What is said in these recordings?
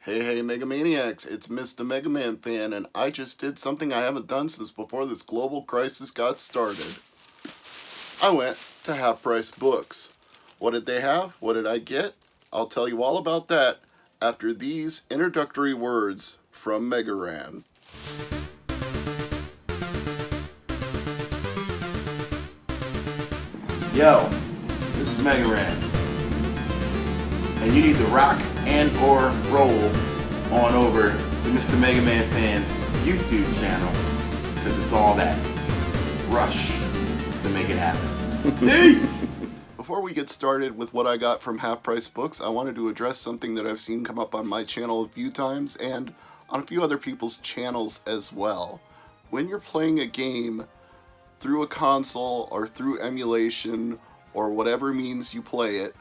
Hey, Megamaniacs, it's Mr. MegaManFan, and I just did something I haven't done since before this global crisis got started. I went to Half Price Books. What did they have? What did I get? I'll tell you all about that after these introductory words from Megaran. Yo, this is Megaran. And you need to rock and or roll on over to Mr. MegaManFan's YouTube channel, because it's all that rush to make it happen. Peace! Before we get started with what I got from Half Price Books, I wanted to address something that I've seen come up on my channel a few times and on a few other people's channels as well. When you're playing a game through a console or through emulation or whatever means you play it,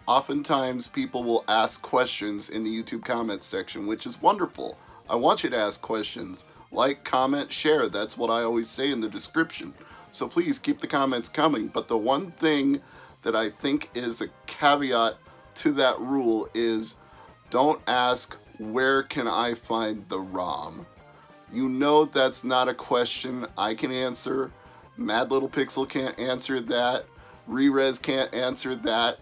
oftentimes people will ask questions in the YouTube comments section, which is wonderful. I want you to ask questions. Like, comment, share. That's what I always say in the description. So please keep the comments coming. But the one thing that I think is a caveat to that rule is don't ask, where can I find the ROM? You know that's not a question I can answer. Mad Little Pixel can't answer that. Rerez can't answer that.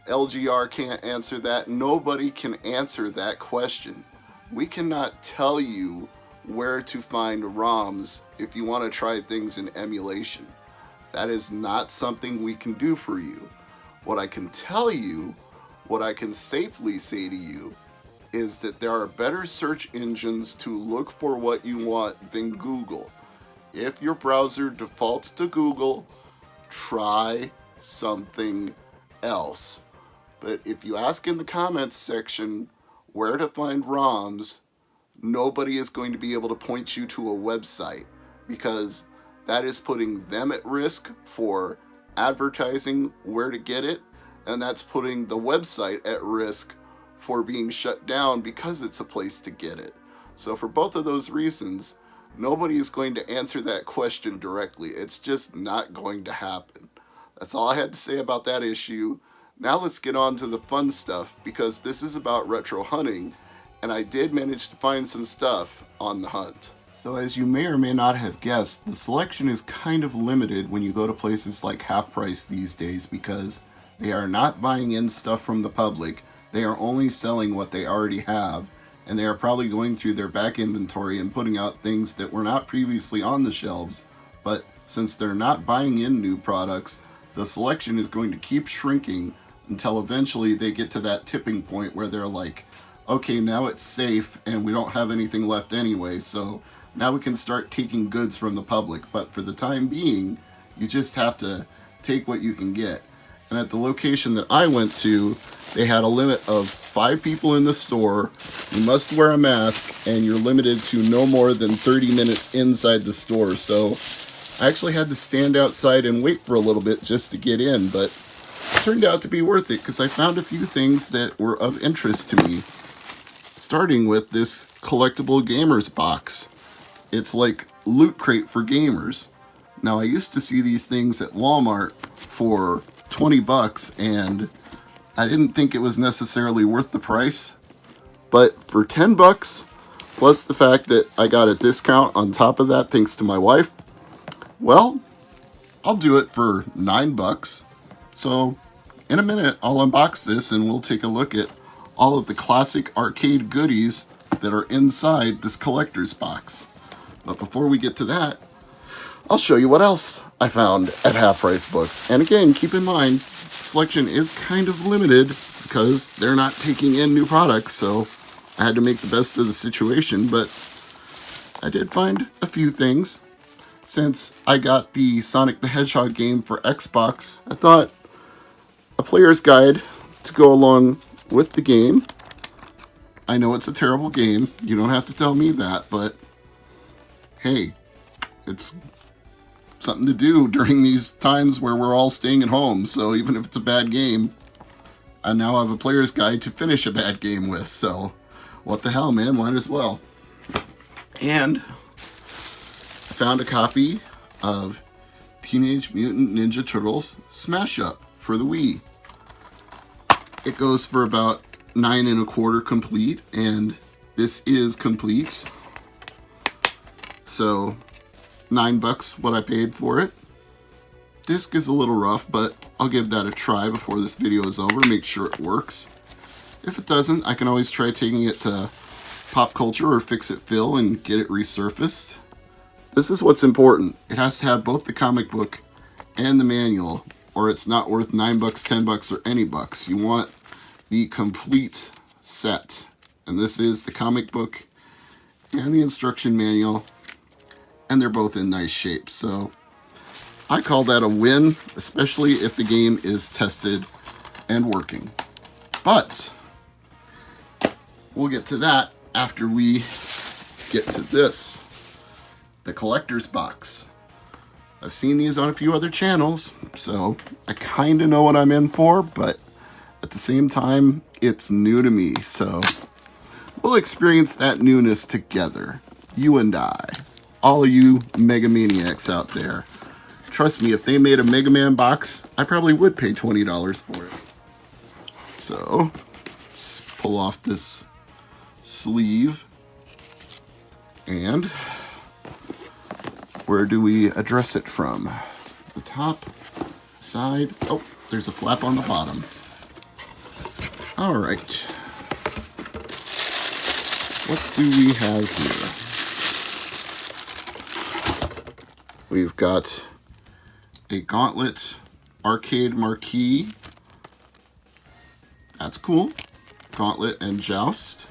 LGR can't answer that. Nobody can answer that question. We cannot tell you where to find ROMs if you want to try things in emulation. That is not something we can do for you. What I can tell you, what I can safely say to you, is that there are better search engines to look for what you want than Google. If your browser defaults to Google, try something else. But if you ask in the comments section where to find ROMs, nobody is going to be able to point you to a website, because that is putting them at risk for advertising where to get it, and that's putting the website at risk for being shut down because it's a place to get it. So for both of those reasons, nobody is going to answer that question directly. It's just not going to happen. That's all I had to say about that issue. Now let's get on to the fun stuff, because this is about retro hunting, and I did manage to find some stuff on the hunt. So as you may or may not have guessed, the selection is kind of limited when you go to places like Half Price these days, because they are not buying in stuff from the public. They are only selling what they already have, and they are probably going through their back inventory and putting out things that were not previously on the shelves. But since they're not buying in new products, the selection is going to keep shrinking until eventually they get to that tipping point where they're like, okay, now it's safe and we don't have anything left anyway, so now we can start taking goods from the public. But for the time being, you just have to take what you can get. And at the location that I went to, they had a limit of 5 people in the store. You must wear a mask, and you're limited to no more than 30 minutes inside the store. So I actually had to stand outside and wait for a little bit just to get in, but it turned out to be worth it because I found a few things that were of interest to me. Starting with this Collectible Gamers Box. It's like Loot Crate for gamers. Now, I used to see these things at Walmart for 20 bucks, and I didn't think it was necessarily worth the price. But for 10 bucks, plus the fact that I got a discount on top of that thanks to my wife, well, I'll do it for 9 bucks. So in a minute, I'll unbox this and we'll take a look at all of the classic arcade goodies that are inside this collector's box. But before we get to that, I'll show you what else I found at Half Price Books. And again, keep in mind, selection is kind of limited because they're not taking in new products, so I had to make the best of the situation. But I did find a few things. Since I got the Sonic the Hedgehog game for Xbox, I thought a player's guide to go along with the game. I know it's a terrible game. You don't have to tell me that, but hey, it's something to do during these times where we're all staying at home. So even if it's a bad game, I now have a player's guide to finish a bad game with. So what the hell, man? Might as well. And I found a copy of Teenage Mutant Ninja Turtles Smash Up for the Wii. It goes for about 9 1/4 complete, and this is complete. So $9 what I paid for it. Disc is a little rough, but I'll give that a try before this video is over, make sure it works. If it doesn't, I can always try taking it to Pop Culture or Fix It Phil and get it resurfaced. This is what's important. It has to have both the comic book and the manual, or it's not worth $9, $10, or any bucks. You want the complete set. And this is the comic book and the instruction manual, and they're both in nice shape. So I call that a win, especially if the game is tested and working. But we'll get to that after we get to this, the collector's box. I've seen these on a few other channels, so I kind of know what I'm in for, but at the same time, it's new to me, so we'll experience that newness together, you and I, all of you Mega Maniacs out there. Trust me, if they made a Mega Man box, I probably would pay $20 for it. So, let's pull off this sleeve, and where do we address it from? The top, side, oh, there's a flap on the bottom. All right, what do we have here? We've got a Gauntlet arcade marquee. That's cool. Gauntlet and Joust.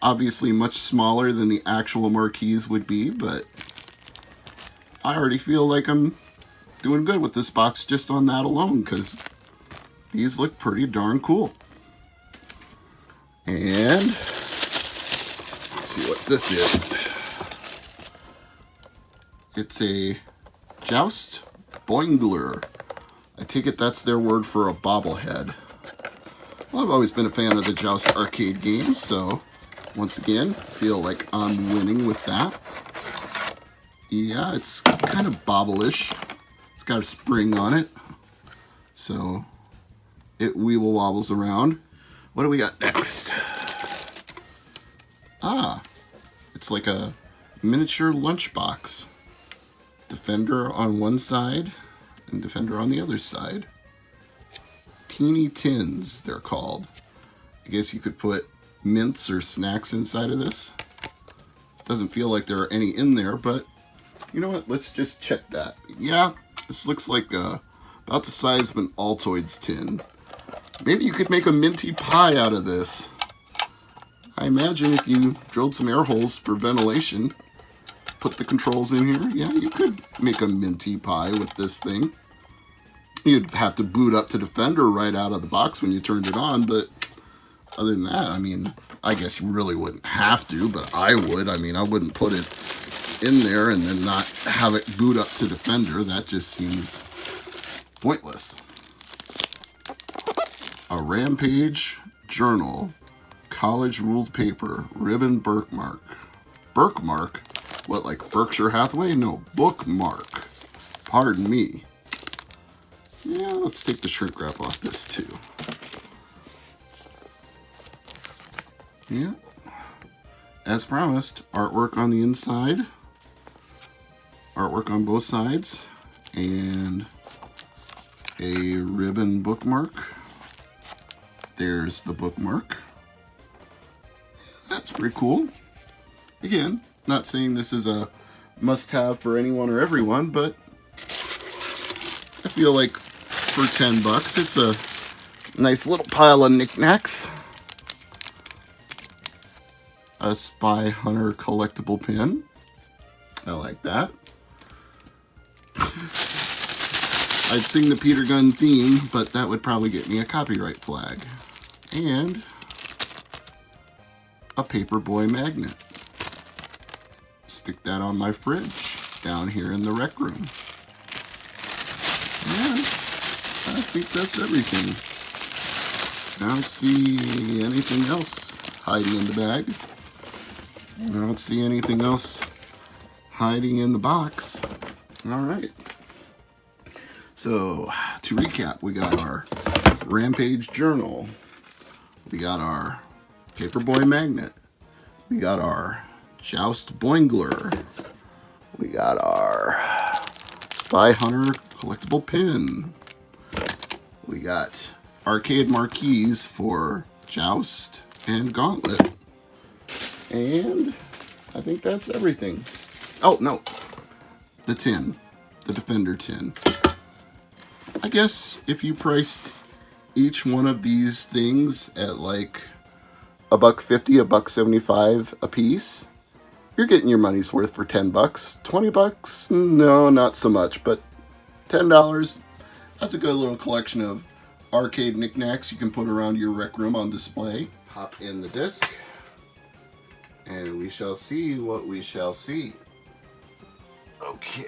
Obviously much smaller than the actual marquees would be, but I already feel like I'm doing good with this box just on that alone, because these look pretty darn cool. And let's see what this is. It's a Joust Boingler. I take it that's their word for a bobblehead. Well, I've always been a fan of the Joust arcade games, so once again, feel like I'm winning with that. Yeah, it's kind of bobble-ish. It's got a spring on it, so it weeble wobbles around. What do we got next? Ah, it's like a miniature lunchbox. Defender on one side and Defender on the other side. Teeny tins, they're called. I guess you could put mints or snacks inside of this. Doesn't feel like there are any in there, but you know what? Let's just check that. Yeah, this looks like about the size of an Altoids tin. Maybe you could make a minty pie out of this. I imagine if you drilled some air holes for ventilation, put the controls in here, yeah, you could make a minty pie with this thing. You'd have to boot up to Defender right out of the box when you turned it on, but other than that, I mean, I guess you really wouldn't have to, but I would. I mean, I wouldn't put it in there and then not have it boot up to Defender. That just seems pointless. A Rampage Journal, college ruled paper, ribbon birthmark. Birthmark? What, like Berkshire Hathaway? No, bookmark. Pardon me. Yeah, let's take the shrink wrap off this too. Yeah. As promised, artwork on the inside. Artwork on both sides. And a ribbon bookmark. There's the bookmark. That's pretty cool. Again, not saying this is a must-have for anyone or everyone, but I feel like for $10, it's a nice little pile of knickknacks. A Spy Hunter collectible pin. I like that. I'd sing the Peter Gunn theme, but that would probably get me a copyright flag. And a Paperboy magnet. Stick that on my fridge down here in the rec room. Yeah, I think that's everything. I don't see anything else hiding in the bag. I don't see anything else hiding in the box. All right. So, to recap, we got our Rampage Journal, We got our Paperboy Magnet. We got our Joust Boingler. We got our Spy Hunter collectible pin. We got arcade marquees for Joust and Gauntlet. And I think that's everything. Oh, no. The tin. The Defender tin. I guess if you priced each one of these things at like $1.50, $1.75 a piece, you're getting your money's worth for $10. $20? No, not so much, but $10, that's a good little collection of arcade knickknacks you can put around your rec room on display. Pop in the disc, and we shall see what we shall see. Okay.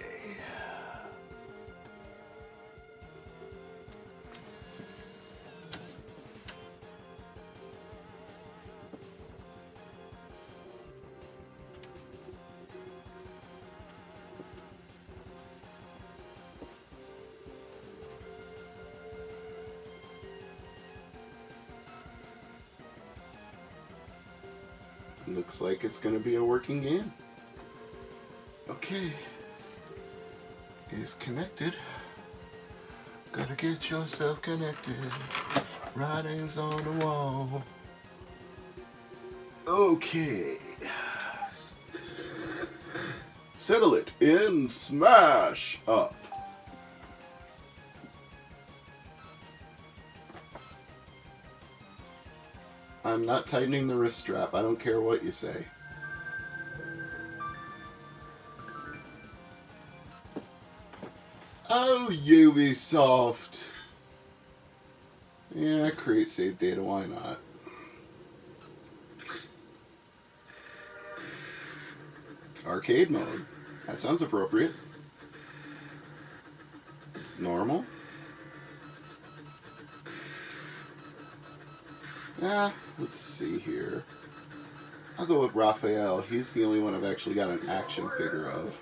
Looks like it's going to be a working game. Okay. Is connected. Gotta get yourself connected. Writings on the wall. Okay. Settle it in Smash Up. I'm not tightening the wrist strap. I don't care what you say. Oh, Ubisoft. Yeah, create save data. Why not? Arcade mode. That sounds appropriate. Normal. Let's see here. I'll go with Raphael. He's the only one I've actually got an action figure of.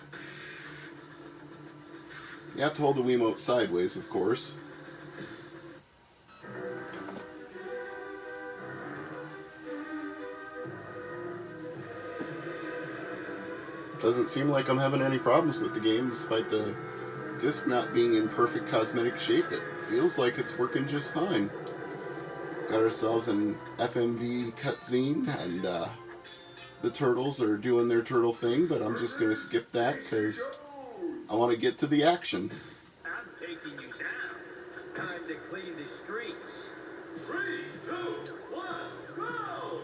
You have to hold the Wiimote sideways, of course. Doesn't seem like I'm having any problems with the game, despite the disc not being in perfect cosmetic shape. It feels like it's working just fine. Got ourselves an FMV cutscene, and the turtles are doing their turtle thing, but I'm just going to skip that because I want to get to the action. I'm taking you down. Time to clean the streets. 3, 2, 1, go!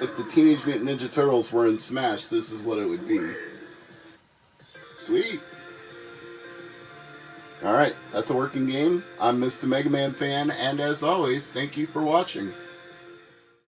If the Teenage Mutant Ninja Turtles were in Smash, this is what it would be. Sweet. Alright, that's a working game. I'm Mr. MegaManFan, and as always, thank you for watching.